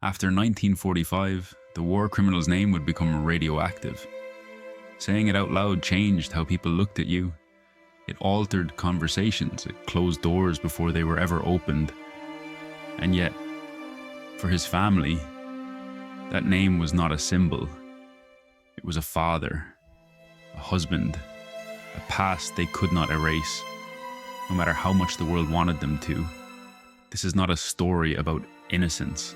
After 1945, the war criminal's name would become radioactive. Saying it out loud changed how people looked at you. It altered conversations, it closed doors before they were ever opened. And yet, for his family, that name was not a symbol. It was a father, a husband, a past they could not erase, no matter how much the world wanted them to. This is not a story about innocence,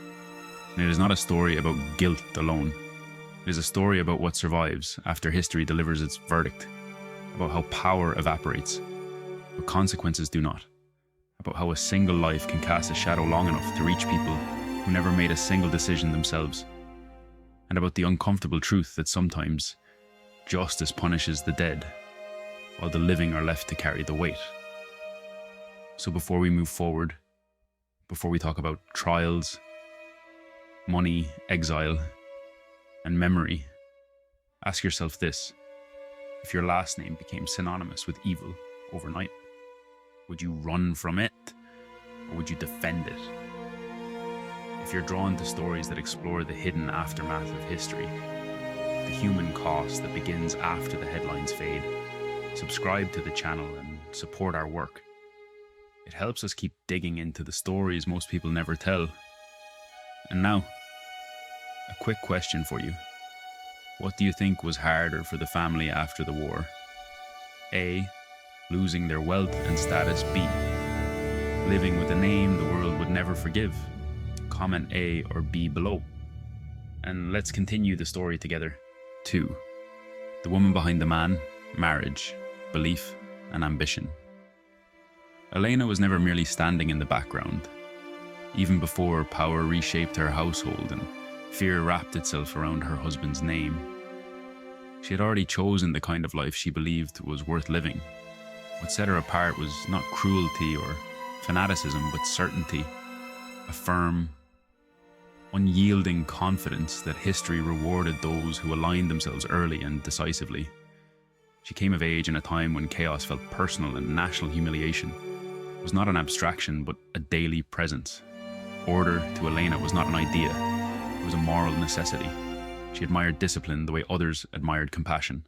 and it is not a story about guilt alone. It is a story about what survives after history delivers its verdict, about how power evaporates, but consequences do not, about how a single life can cast a shadow long enough to reach people who never made a single decision themselves, and about the uncomfortable truth that sometimes justice punishes the dead, while the living are left to carry the weight. So before we move forward, before we talk about trials, money, exile, and memory, ask yourself this: if your last name became synonymous with evil overnight, would you run from it, or would you defend it? If you're drawn to stories that explore the hidden aftermath of history, the human cost that begins after the headlines fade, subscribe to the channel and support our work. It helps us keep digging into the stories most people never tell. And now, a quick question for you. What do you think was harder for the family after the war? A, losing their wealth and status. B, living with a name the world would never forgive. Comment A or B below. And let's continue the story together. 2. The woman behind the man, marriage, belief, and ambition. Elena was never merely standing in the background. Even before power reshaped her household and fear wrapped itself around her husband's name, she had already chosen the kind of life she believed was worth living. What set her apart was not cruelty or fanaticism, but certainty, a firm, unyielding confidence that history rewarded those who aligned themselves early and decisively. She came of age in a time when chaos felt personal and national humiliation was not an abstraction but a daily presence. Order to Elena was not an idea, it was a moral necessity. She admired discipline the way others admired compassion.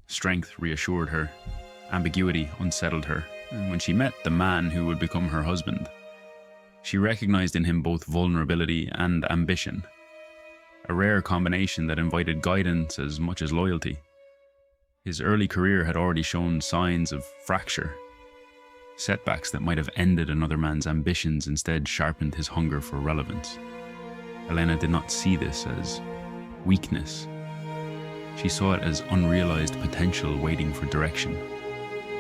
Strength reassured her, ambiguity unsettled her, and when she met the man who would become her husband, she recognized in him both vulnerability and ambition, a rare combination that invited guidance as much as loyalty. His early career had already shown signs of fracture. Setbacks that might have ended another man's ambitions instead sharpened his hunger for relevance. Elena did not see this as weakness. She saw it as unrealized potential waiting for direction.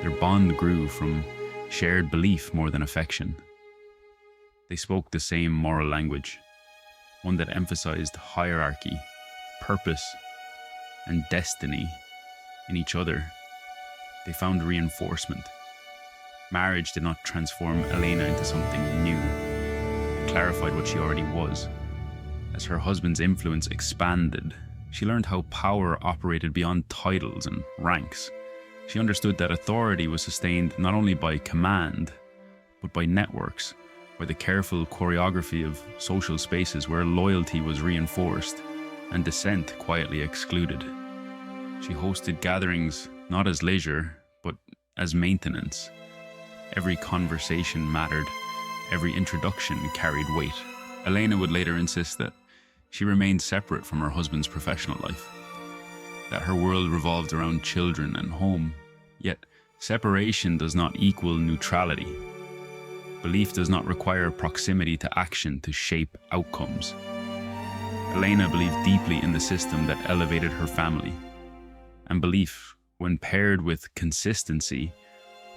Their bond grew from shared belief more than affection. They spoke the same moral language, one that emphasized hierarchy, purpose, and destiny in each other. They found reinforcement. Marriage did not transform Elena into something new. It clarified what she already was. As her husband's influence expanded, she learned how power operated beyond titles and ranks. She understood that authority was sustained not only by command, but by networks, by the careful choreography of social spaces where loyalty was reinforced and dissent quietly excluded. She hosted gatherings not as leisure, but as maintenance. Every conversation mattered, every introduction carried weight. Elena would later insist that she remained separate from her husband's professional life, that her world revolved around children and home. Yet, separation does not equal neutrality. Belief does not require proximity to action to shape outcomes. Elena believed deeply in the system that elevated her family, and belief, when paired with consistency,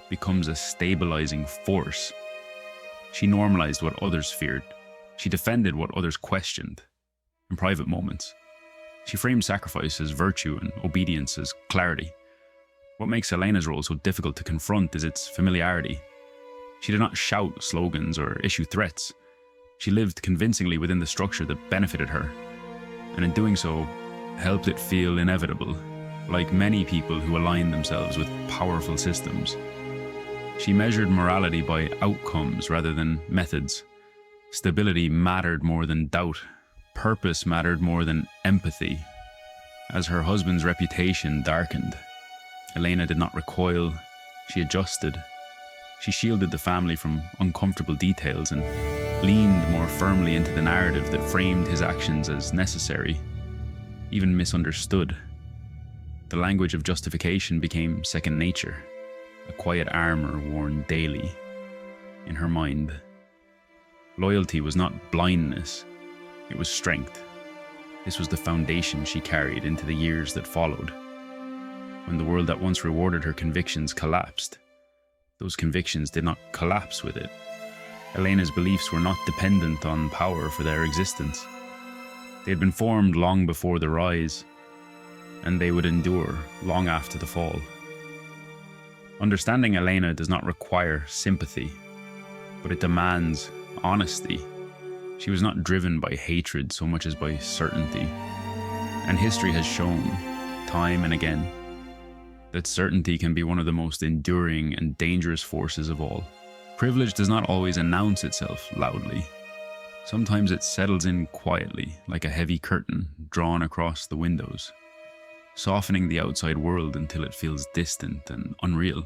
becomes a stabilizing force. She normalized what others feared. She defended what others questioned. In private moments, she framed sacrifice as virtue and obedience as clarity. What makes Elena's role so difficult to confront is its familiarity. She did not shout slogans or issue threats. She lived convincingly within the structure that benefited her, and in doing so, helped it feel inevitable, like many people who align themselves with powerful systems. She measured morality by outcomes rather than methods. Stability mattered more than doubt, purpose mattered more than empathy. As her husband's reputation darkened, Elena did not recoil, she adjusted. She shielded the family from uncomfortable details and leaned more firmly into the narrative that framed his actions as necessary, even misunderstood. The language of justification became second nature, a quiet armor worn daily in her mind. Loyalty was not blindness, it was strength. This was the foundation she carried into the years that followed. When the world that once rewarded her convictions collapsed, those convictions did not collapse with it. Elena's beliefs were not dependent on power for their existence. They had been formed long before the rise, and they would endure long after the fall. Understanding Elena does not require sympathy, but it demands honesty. She was not driven by hatred so much as by certainty. And history has shown, time and again, that certainty can be one of the most enduring and dangerous forces of all. Privilege does not always announce itself loudly. Sometimes it settles in quietly, like a heavy curtain drawn across the windows, softening the outside world until it feels distant and unreal.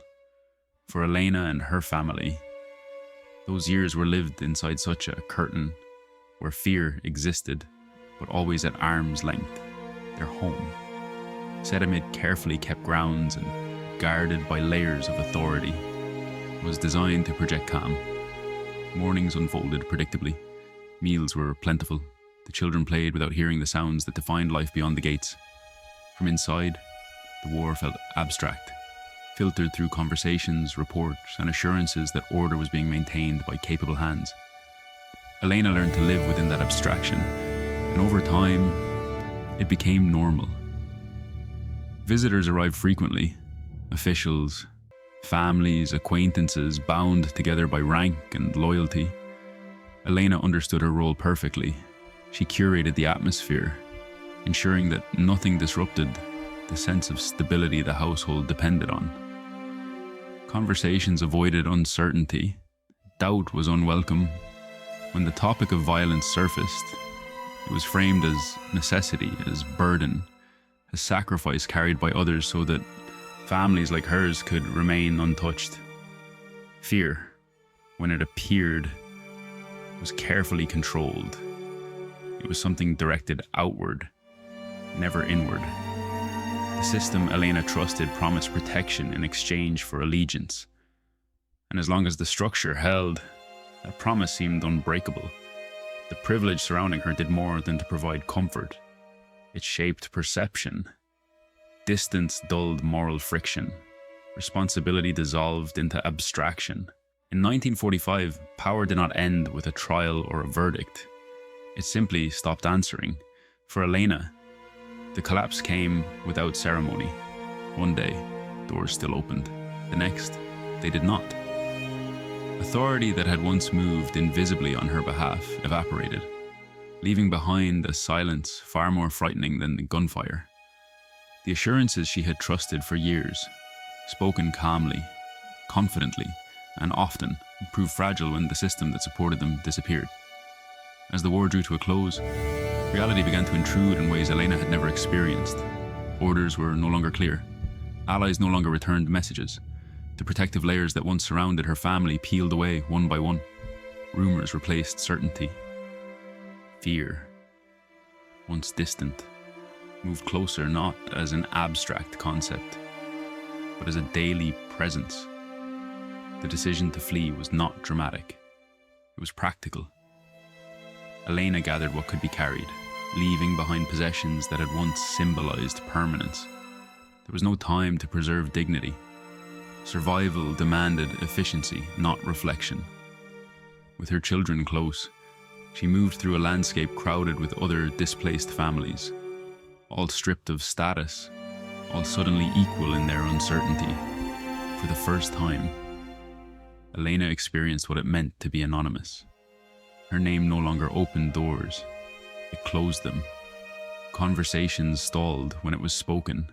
For Elena and her family, those years were lived inside such a curtain where fear existed, but always at arm's length. Their home, set amid carefully kept grounds and guarded by layers of authority, was designed to project calm. Mornings unfolded predictably. Meals were plentiful. The children played without hearing the sounds that defined life beyond the gates. From inside, the war felt abstract, filtered through conversations, reports, and assurances that order was being maintained by capable hands. Elena learned to live within that abstraction, and over time, it became normal. Visitors arrived frequently, officials, families, acquaintances bound together by rank and loyalty. Elena understood her role perfectly. She curated the atmosphere, ensuring that nothing disrupted the sense of stability the household depended on. Conversations avoided uncertainty. Doubt was unwelcome. When the topic of violence surfaced, it was framed as necessity, as burden, as sacrifice carried by others so that families like hers could remain untouched. Fear, when it appeared, was carefully controlled. It was something directed outward, never inward. The system Elena trusted promised protection in exchange for allegiance. And as long as the structure held, that promise seemed unbreakable. The privilege surrounding her did more than to provide comfort. It shaped perception. Distance dulled moral friction. Responsibility dissolved into abstraction. In 1945, power did not end with a trial or a verdict. It simply stopped answering. For Elena, the collapse came without ceremony. One day, doors still opened. The next, they did not. Authority that had once moved invisibly on her behalf evaporated, leaving behind a silence far more frightening than the gunfire. The assurances she had trusted for years, spoken calmly, confidently, and often, proved fragile when the system that supported them disappeared. As the war drew to a close, reality began to intrude in ways Elena had never experienced. Orders were no longer clear. Allies no longer returned messages. The protective layers that once surrounded her family peeled away one by one. Rumors replaced certainty. Fear, once distant, moved closer not as an abstract concept, but as a daily presence. The decision to flee was not dramatic. It was practical. Elena gathered what could be carried, leaving behind possessions that had once symbolized permanence. There was no time to preserve dignity. Survival demanded efficiency, not reflection. With her children close, she moved through a landscape crowded with other displaced families, all stripped of status, all suddenly equal in their uncertainty. For the first time, Elena experienced what it meant to be anonymous. Her name no longer opened doors, it closed them. Conversations stalled when it was spoken.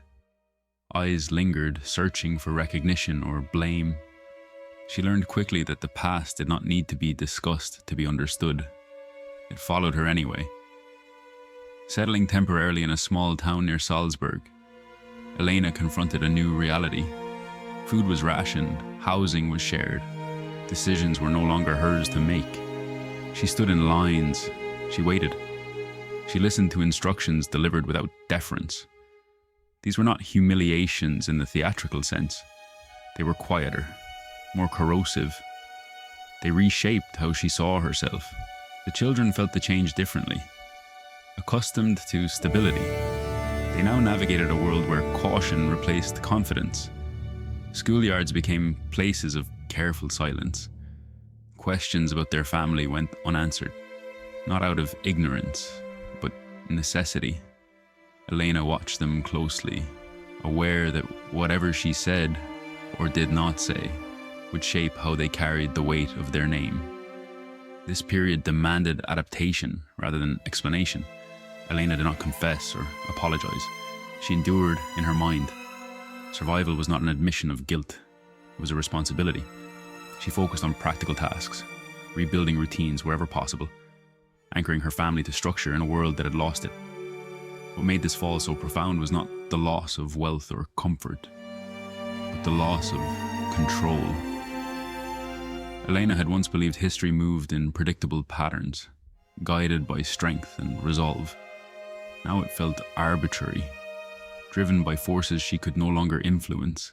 Eyes lingered, searching for recognition or blame. She learned quickly that the past did not need to be discussed to be understood. It followed her anyway. Settling temporarily in a small town near Salzburg, Elena confronted a new reality. Food was rationed, housing was shared. Decisions were no longer hers to make. She stood in lines. She waited. She listened to instructions delivered without deference. These were not humiliations in the theatrical sense. They were quieter, more corrosive. They reshaped how she saw herself. The children felt the change differently. Accustomed to stability, they now navigated a world where caution replaced confidence. Schoolyards became places of careful silence. Questions about their family went unanswered, not out of ignorance, but necessity. Elena watched them closely, aware that whatever she said or did not say would shape how they carried the weight of their name. This period demanded adaptation rather than explanation. Elena did not confess or apologize. She endured in her mind. Survival was not an admission of guilt. It was a responsibility. She focused on practical tasks, rebuilding routines wherever possible, anchoring her family to structure in a world that had lost it. What made this fall so profound was not the loss of wealth or comfort, but the loss of control. Elena had once believed history moved in predictable patterns, guided by strength and resolve. Now it felt arbitrary, driven by forces she could no longer influence.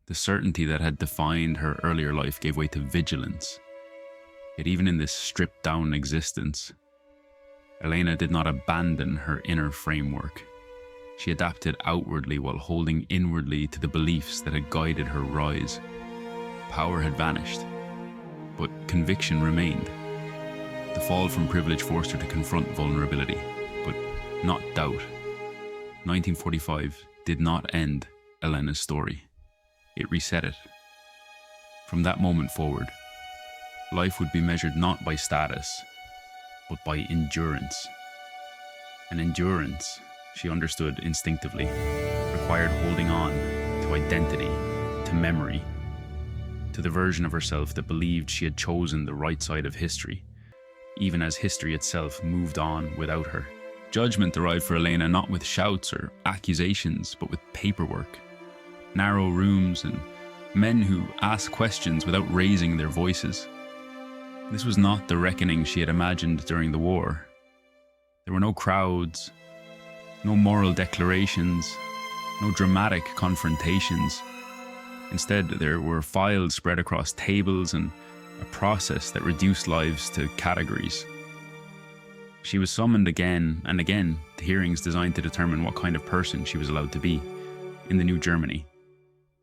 The certainty that had defined her earlier life gave way to vigilance. Yet even in this stripped-down existence, Elena did not abandon her inner framework. She adapted outwardly while holding inwardly to the beliefs that had guided her rise. Power had vanished, but conviction remained. The fall from privilege forced her to confront vulnerability, but not doubt. 1945 did not end Elena's story. It reset it. From that moment forward, life would be measured not by status, but by endurance. And endurance, she understood instinctively, required holding on to identity, to memory, to the version of herself that believed she had chosen the right side of history, even as history itself moved on without her. Judgment arrived for Elena not with shouts or accusations, but with paperwork, narrow rooms, and men who asked questions without raising their voices. This was not the reckoning she had imagined during the war. There were no crowds, no moral declarations, no dramatic confrontations. Instead, there were files spread across tables and a process that reduced lives to categories. She was summoned again and again to hearings designed to determine what kind of person she was allowed to be in the new Germany.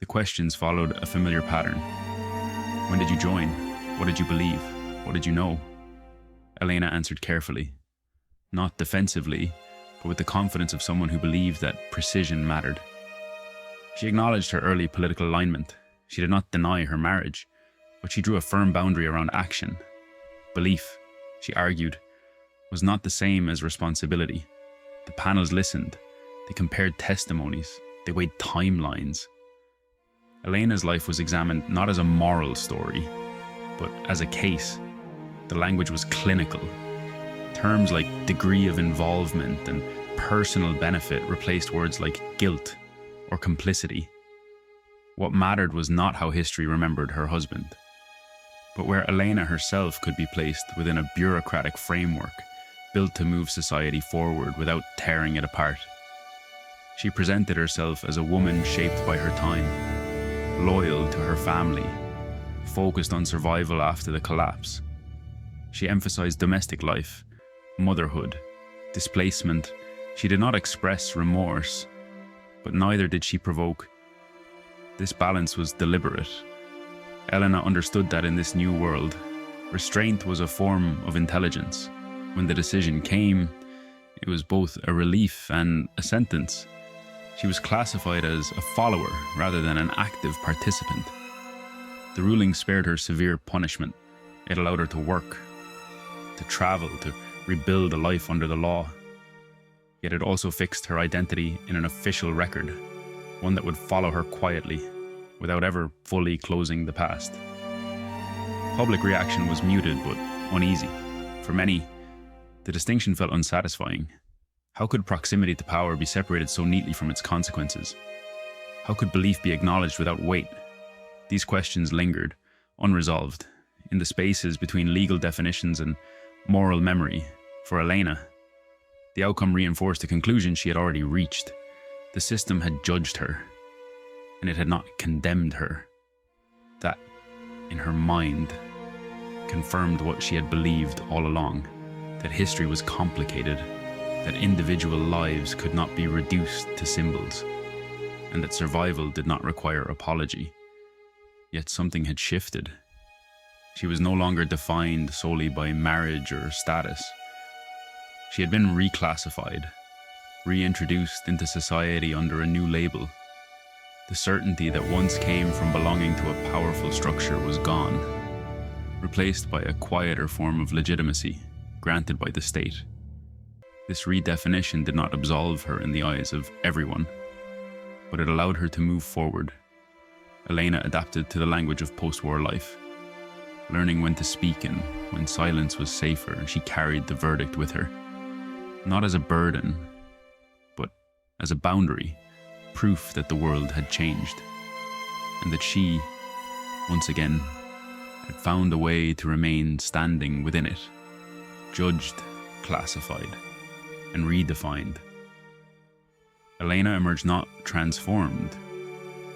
The questions followed a familiar pattern. When did you join? What did you believe? What did you know? Elena answered carefully, not defensively, but with the confidence of someone who believed that precision mattered. She acknowledged her early political alignment. She did not deny her marriage, but she drew a firm boundary around action. Belief, she argued, was not the same as responsibility. The panels listened. They compared testimonies. They weighed timelines. Elena's life was examined not as a moral story, but as a case. The language was clinical. Terms like degree of involvement and personal benefit replaced words like guilt or complicity. What mattered was not how history remembered her husband, but where Elena herself could be placed within a bureaucratic framework built to move society forward without tearing it apart. She presented herself as a woman shaped by her time, loyal to her family, focused on survival after the collapse. She emphasized domestic life, motherhood, displacement. She did not express remorse, but neither did she provoke. This balance was deliberate. Elena understood that in this new world, restraint was a form of intelligence. When the decision came, it was both a relief and a sentence. She was classified as a follower rather than an active participant. The ruling spared her severe punishment. It allowed her to work, to travel, to rebuild a life under the law. Yet it also fixed her identity in an official record, one that would follow her quietly, without ever fully closing the past. Public reaction was muted but uneasy. For many, the distinction felt unsatisfying. How could proximity to power be separated so neatly from its consequences? How could belief be acknowledged without weight? These questions lingered, unresolved, in the spaces between legal definitions and moral memory. For Elena, the outcome reinforced the conclusion she had already reached. The system had judged her, and it had not condemned her. That, in her mind, confirmed what she had believed all along, that history was complicated, that individual lives could not be reduced to symbols, and that survival did not require apology. Yet something had shifted. She was no longer defined solely by marriage or status. She had been reclassified, reintroduced into society under a new label. The certainty that once came from belonging to a powerful structure was gone, replaced by a quieter form of legitimacy granted by the state. This redefinition did not absolve her in the eyes of everyone, but it allowed her to move forward. Elena adapted to the language of post-war life, learning when to speak and when silence was safer. She carried the verdict with her, not as a burden, but as a boundary, proof that the world had changed, and that she, once again, had found a way to remain standing within it, judged, classified, and redefined. Elena emerged not transformed,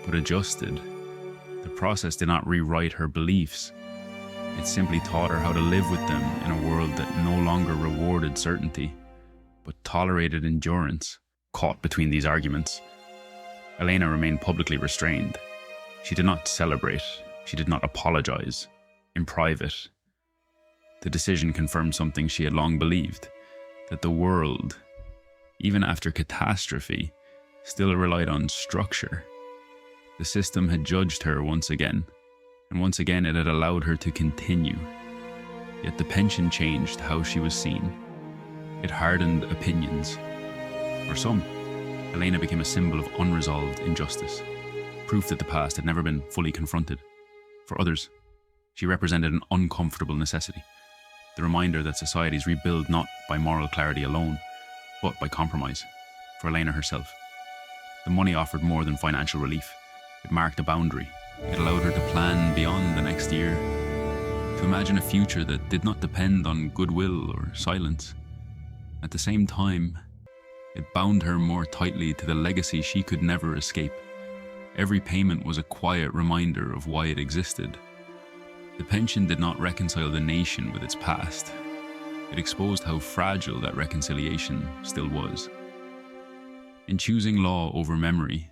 but adjusted. The process did not rewrite her beliefs. It simply taught her how to live with them in a world that no longer rewarded certainty, but tolerated endurance. Caught between these arguments, Elena remained publicly restrained. She did not celebrate. She did not apologize. In private, the decision confirmed something she had long believed, that the world, even after catastrophe, still relied on structure. The system had judged her once again, and once again it had allowed her to continue. Yet the pension changed how she was seen. It hardened opinions. For some, Elena became a symbol of unresolved injustice, proof that the past had never been fully confronted. For others, she represented an uncomfortable necessity, the reminder that societies rebuild not by moral clarity alone, but by compromise. For Elena herself, the money offered more than financial relief. It marked a boundary. It allowed her to plan beyond the next year, to imagine a future that did not depend on goodwill or silence. At the same time, it bound her more tightly to the legacy she could never escape. Every payment was a quiet reminder of why it existed. The pension did not reconcile the nation with its past. It exposed how fragile that reconciliation still was. In choosing law over memory,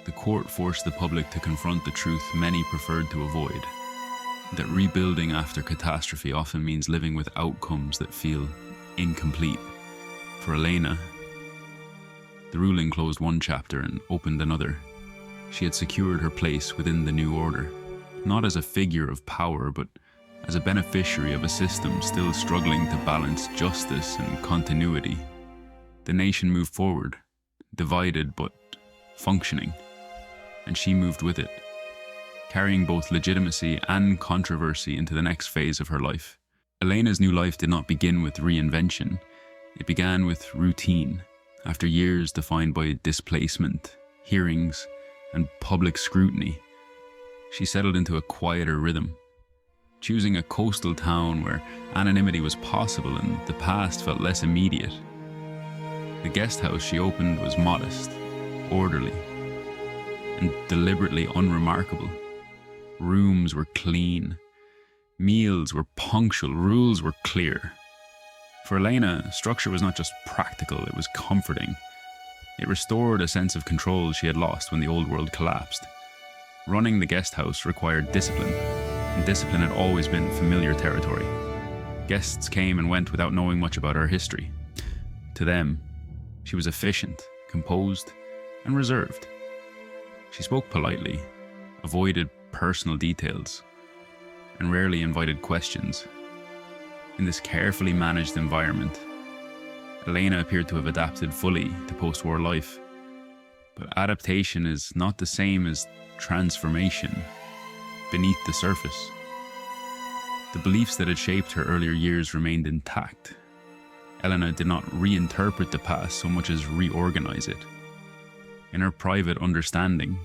the court forced the public to confront the truth many preferred to avoid, that rebuilding after catastrophe often means living with outcomes that feel incomplete. For Elena, the ruling closed one chapter and opened another. She had secured her place within the new order, not as a figure of power, but as a beneficiary of a system still struggling to balance justice and continuity. The nation moved forward, divided but functioning, and she moved with it, carrying both legitimacy and controversy into the next phase of her life. Elena's new life did not begin with reinvention. It began with routine. After years defined by displacement, hearings, and public scrutiny, she settled into a quieter rhythm, choosing a coastal town where anonymity was possible and the past felt less immediate. The guest house she opened was modest, orderly, and deliberately unremarkable. Rooms were clean, meals were punctual, rules were clear. For Elena, structure was not just practical, it was comforting. It restored a sense of control she had lost when the old world collapsed. Running the guest house required discipline, and discipline had always been familiar territory. Guests came and went without knowing much about her history. To them, she was efficient, composed, and reserved. She spoke politely, avoided personal details, and rarely invited questions. In this carefully managed environment, Elena appeared to have adapted fully to post-war life. But adaptation is not the same as transformation beneath the surface. The beliefs that had shaped her earlier years remained intact. Elena did not reinterpret the past so much as reorganize it. In her private understanding,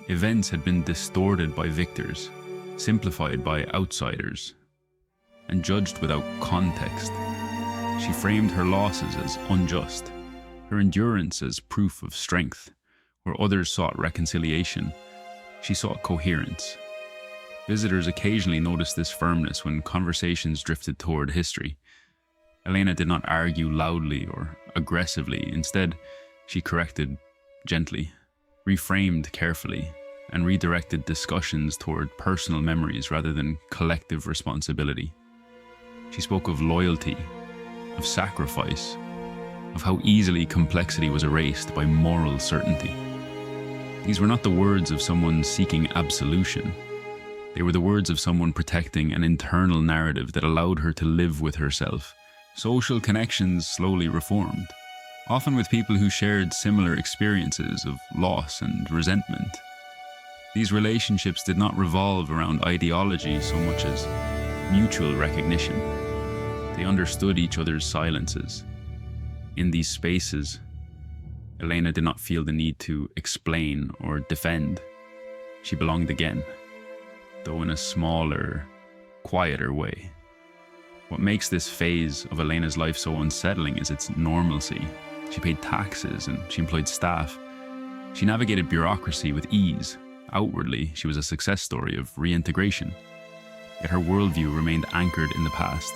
events had been distorted by victors, simplified by outsiders, and judged without context. She framed her losses as unjust, her endurance as proof of strength. Where others sought reconciliation, she sought coherence. Visitors occasionally noticed this firmness when conversations drifted toward history. Elena did not argue loudly or aggressively. Instead, she corrected gently, reframed carefully, and redirected discussions toward personal memories rather than collective responsibility. She spoke of loyalty, of sacrifice, of how easily complexity was erased by moral certainty. These were not the words of someone seeking absolution. They were the words of someone protecting an internal narrative that allowed her to live with herself. Social connections slowly reformed, often with people who shared similar experiences of loss and resentment. These relationships did not revolve around ideology so much as mutual recognition. They understood each other's silences. In these spaces, Elena did not feel the need to explain or defend. She belonged again, though in a smaller, quieter way. What makes this phase of Elena's life so unsettling is its normalcy. She paid taxes and she employed staff. She navigated bureaucracy with ease. Outwardly, she was a success story of reintegration. Yet her worldview remained anchored in the past,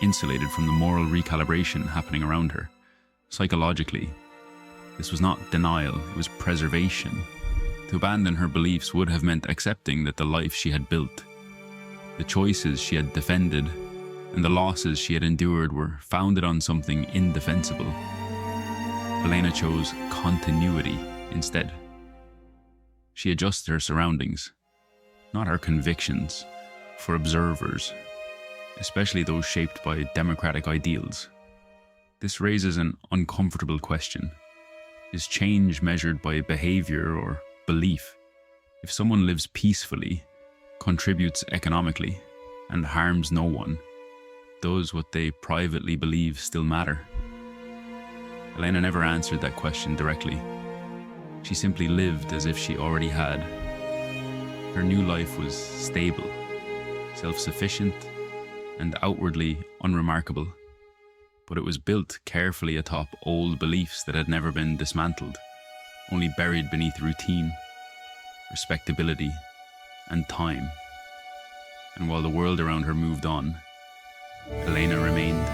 insulated from the moral recalibration happening around her. Psychologically, this was not denial, it was preservation. To abandon her beliefs would have meant accepting that the life she had built, the choices she had defended, and the losses she had endured were founded on something indefensible. Elena chose continuity instead. She adjusted her surroundings, not her convictions, for observers, especially those shaped by democratic ideals. This raises an uncomfortable question. Is change measured by behavior or belief? If someone lives peacefully, contributes economically, and harms no one, does what they privately believe still matter? Elena never answered that question directly. She simply lived as if she already had. Her new life was stable, self-sufficient, and outwardly unremarkable. But it was built carefully atop old beliefs that had never been dismantled, only buried beneath routine, respectability, and time. And while the world around her moved on, Elena remained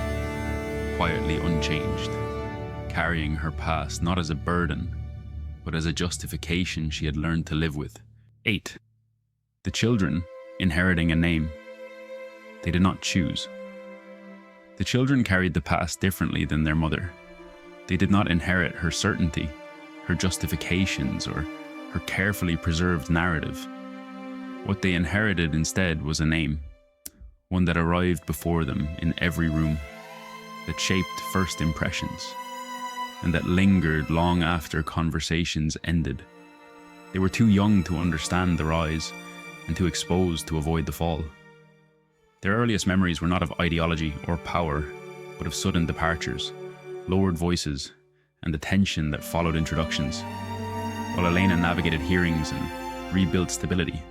quietly unchanged, carrying her past not as a burden, but as a justification she had learned to live with. 8. The children inheriting a name. They did not choose. The children carried the past differently than their mother. They did not inherit her certainty, her justifications, or her carefully preserved narrative. What they inherited instead was a name, one that arrived before them in every room, that shaped first impressions, and that lingered long after conversations ended. They were too young to understand the rise, and too exposed to avoid the fall. Their earliest memories were not of ideology or power, but of sudden departures, lowered voices, and the tension that followed introductions. While Elena navigated hearings and rebuilt stability,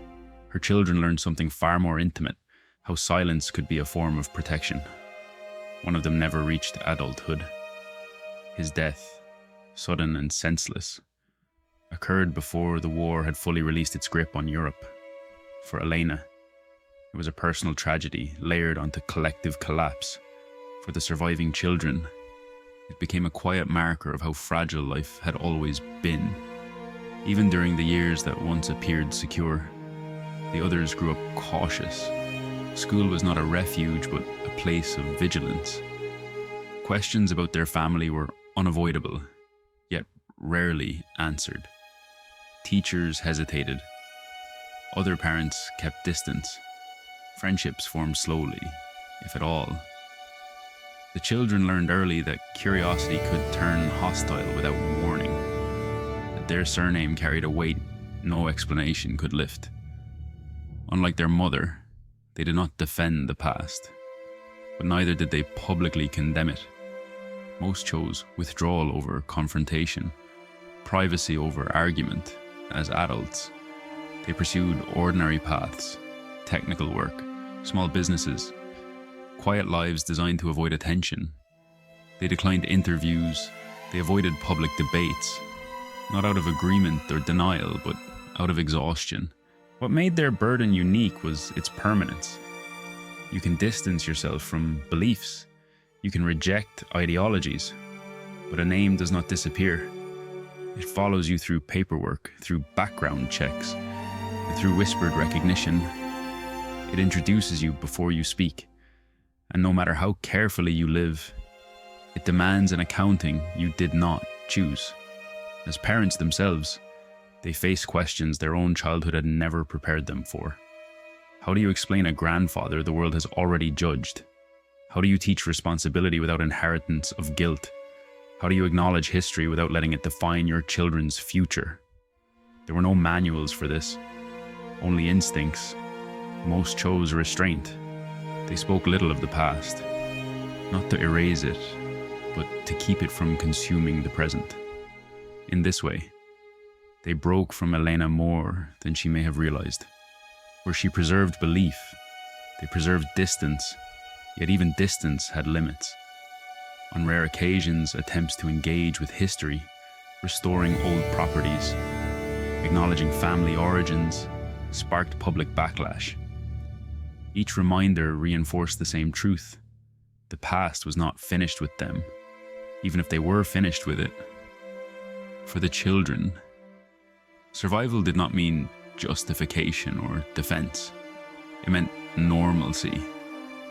her children learned something far more intimate, how silence could be a form of protection. One of them never reached adulthood. His death, sudden and senseless, occurred before the war had fully released its grip on Europe. For Elena, it was a personal tragedy layered onto collective collapse. For the surviving children, it became a quiet marker of how fragile life had always been. Even during the years that once appeared secure, the others grew up cautious. School was not a refuge, but a place of vigilance. Questions about their family were unavoidable, yet rarely answered. Teachers hesitated. Other parents kept distance. Friendships formed slowly, if at all. The children learned early that curiosity could turn hostile without warning, that their surname carried a weight no explanation could lift. Unlike their mother, they did not defend the past, but neither did they publicly condemn it. Most chose withdrawal over confrontation, privacy over argument. As adults, they pursued ordinary paths, technical work, small businesses, quiet lives designed to avoid attention. They declined interviews, they avoided public debates, not out of agreement or denial, but out of exhaustion. What made their burden unique was its permanence. You can distance yourself from beliefs, you can reject ideologies, but a name does not disappear. It follows you through paperwork, through background checks, and through whispered recognition. It introduces you before you speak, and no matter how carefully you live, it demands an accounting you did not choose. As parents themselves, they face questions their own childhood had never prepared them for. How do you explain a grandfather the world has already judged? How do you teach responsibility without inheritance of guilt? How do you acknowledge history without letting it define your children's future? There were no manuals for this, only instincts. Most chose restraint. They spoke little of the past, not to erase it, but to keep it from consuming the present. In this way, they broke from Elena more than she may have realized. Where she preserved belief, they preserved distance, yet even distance had limits. On rare occasions, attempts to engage with history, restoring old properties, acknowledging family origins, sparked public backlash. Each reminder reinforced the same truth. The past was not finished with them, even if they were finished with it. For the children, survival did not mean justification or defense. It meant normalcy.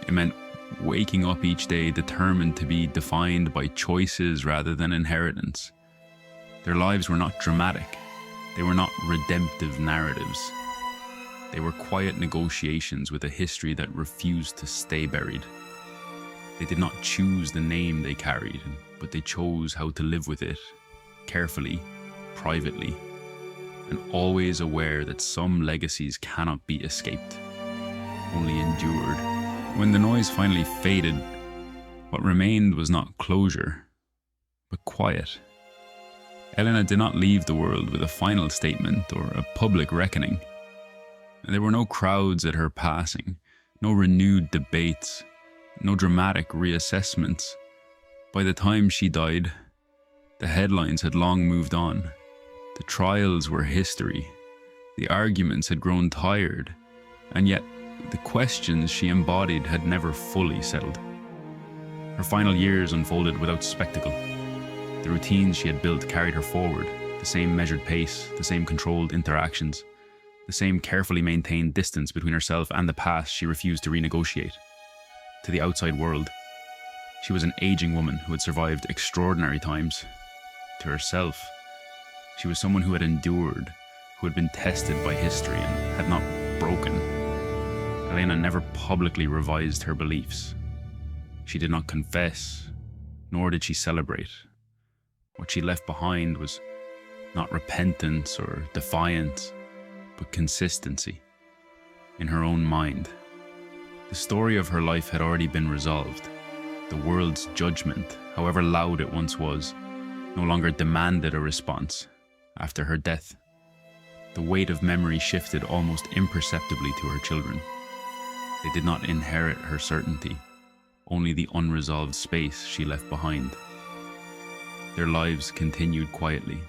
It meant waking up each day determined to be defined by choices rather than inheritance. Their lives were not dramatic. They were not redemptive narratives. They were quiet negotiations with a history that refused to stay buried. They did not choose the name they carried, but they chose how to live with it, carefully, privately, and always aware that some legacies cannot be escaped, only endured. When the noise finally faded, what remained was not closure, but quiet. Elena did not leave the world with a final statement or a public reckoning. There were no crowds at her passing, no renewed debates, no dramatic reassessments. By the time she died, the headlines had long moved on. The trials were history. The arguments had grown tired, and yet the questions she embodied had never fully settled. Her final years unfolded without spectacle. The routines she had built carried her forward, the same measured pace, the same controlled interactions, the same carefully maintained distance between herself and the past she refused to renegotiate. To the outside world, she was an aging woman who had survived extraordinary times. To herself, she was someone who had endured, who had been tested by history and had not broken. Elena never publicly revised her beliefs. She did not confess, nor did she celebrate. What she left behind was not repentance or defiance, but consistency in her own mind. The story of her life had already been resolved. The world's judgment, however loud it once was, no longer demanded a response after her death. The weight of memory shifted almost imperceptibly to her children. They did not inherit her certainty, only the unresolved space she left behind. Their lives continued quietly,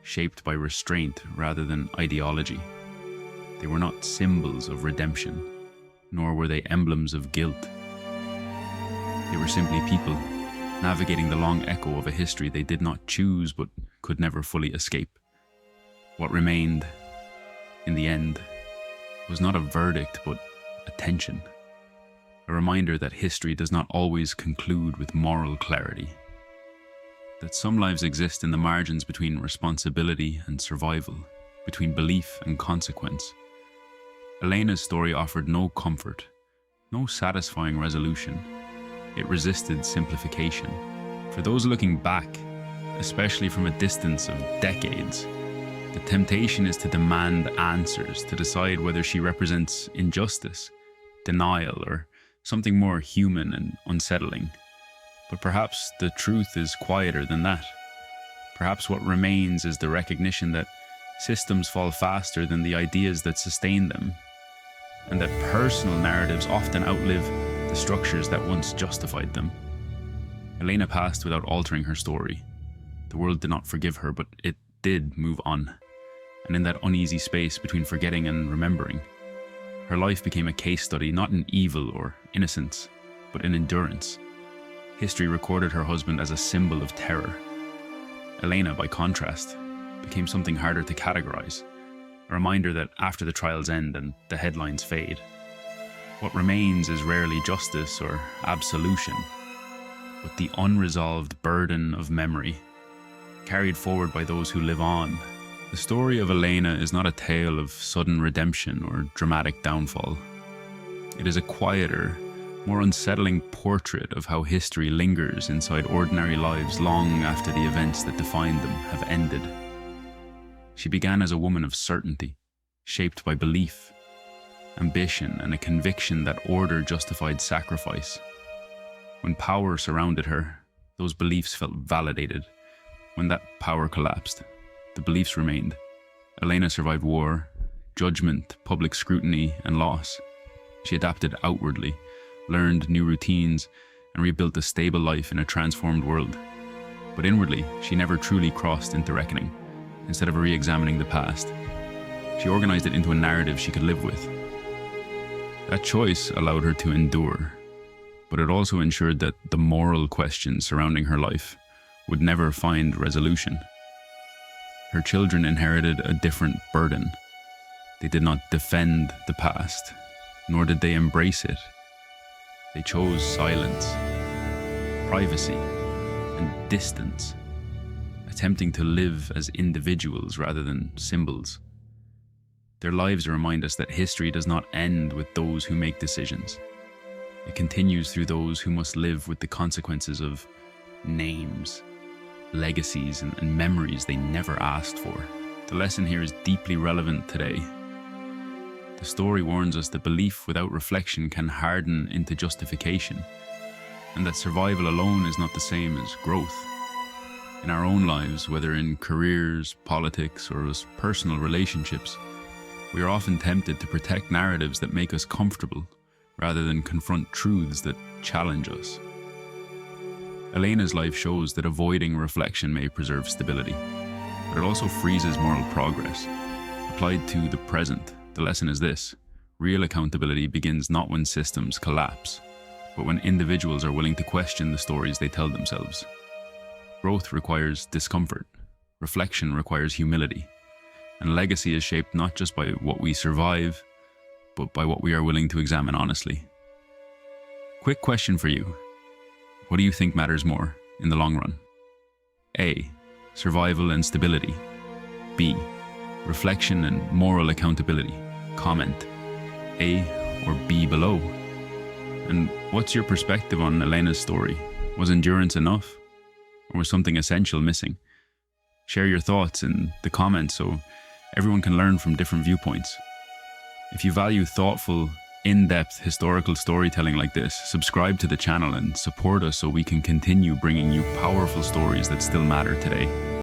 shaped by restraint rather than ideology. They were not symbols of redemption, nor were they emblems of guilt. They were simply people, navigating the long echo of a history they did not choose but could never fully escape. What remained, in the end, was not a verdict but attention, a reminder that history does not always conclude with moral clarity, that some lives exist in the margins between responsibility and survival, between belief and consequence. Elena's story offered no comfort, no satisfying resolution. It resisted simplification. For those looking back, especially from a distance of decades, the temptation is to demand answers, to decide whether she represents injustice, denial, or something more human and unsettling. But perhaps the truth is quieter than that. Perhaps what remains is the recognition that systems fall faster than the ideas that sustain them, and that personal narratives often outlive the structures that once justified them. Elena passed without altering her story. The world did not forgive her, but it did move on. And in that uneasy space between forgetting and remembering, her life became a case study not in evil or innocence, but in endurance. History recorded her husband as a symbol of terror. Elena, by contrast, became something harder to categorize, a reminder that after the trials end and the headlines fade, what remains is rarely justice or absolution, but the unresolved burden of memory, carried forward by those who live on. The story of Elena is not a tale of sudden redemption or dramatic downfall. It is a quieter, more unsettling portrait of how history lingers inside ordinary lives long after the events that defined them have ended. She began as a woman of certainty, shaped by belief, ambition, and a conviction that order justified sacrifice. When power surrounded her, those beliefs felt validated. When that power collapsed, the beliefs remained. Elena survived war, judgment, public scrutiny, and loss. She adapted outwardly, learned new routines, and rebuilt a stable life in a transformed world. But inwardly, she never truly crossed into reckoning. Instead of re-examining the past, she organized it into a narrative she could live with. That choice allowed her to endure, but it also ensured that the moral questions surrounding her life would never find resolution. Her children inherited a different burden. They did not defend the past, nor did they embrace it. They chose silence, privacy, and distance, attempting to live as individuals rather than symbols. Their lives remind us that history does not end with those who make decisions. It continues through those who must live with the consequences of names, legacies, and memories they never asked for. The lesson here is deeply relevant today. The story warns us that belief without reflection can harden into justification, and that survival alone is not the same as growth. In our own lives, whether in careers, politics, or as personal relationships, we are often tempted to protect narratives that make us comfortable, rather than confront truths that challenge us. Elena's life shows that avoiding reflection may preserve stability, but it also freezes moral progress. Applied to the present, the lesson is this: real accountability begins not when systems collapse, but when individuals are willing to question the stories they tell themselves. Growth requires discomfort, reflection requires humility, and legacy is shaped not just by what we survive, but by what we are willing to examine honestly. Quick question for you. What do you think matters more in the long run? A. Survival and stability. B. Reflection and moral accountability. Comment A or B below. And what's your perspective on Elena's story? Was endurance enough? Or was something essential missing? Share your thoughts in the comments so everyone can learn from different viewpoints. If you value thoughtful, in-depth historical storytelling like this, subscribe to the channel and support us so we can continue bringing you powerful stories that still matter today.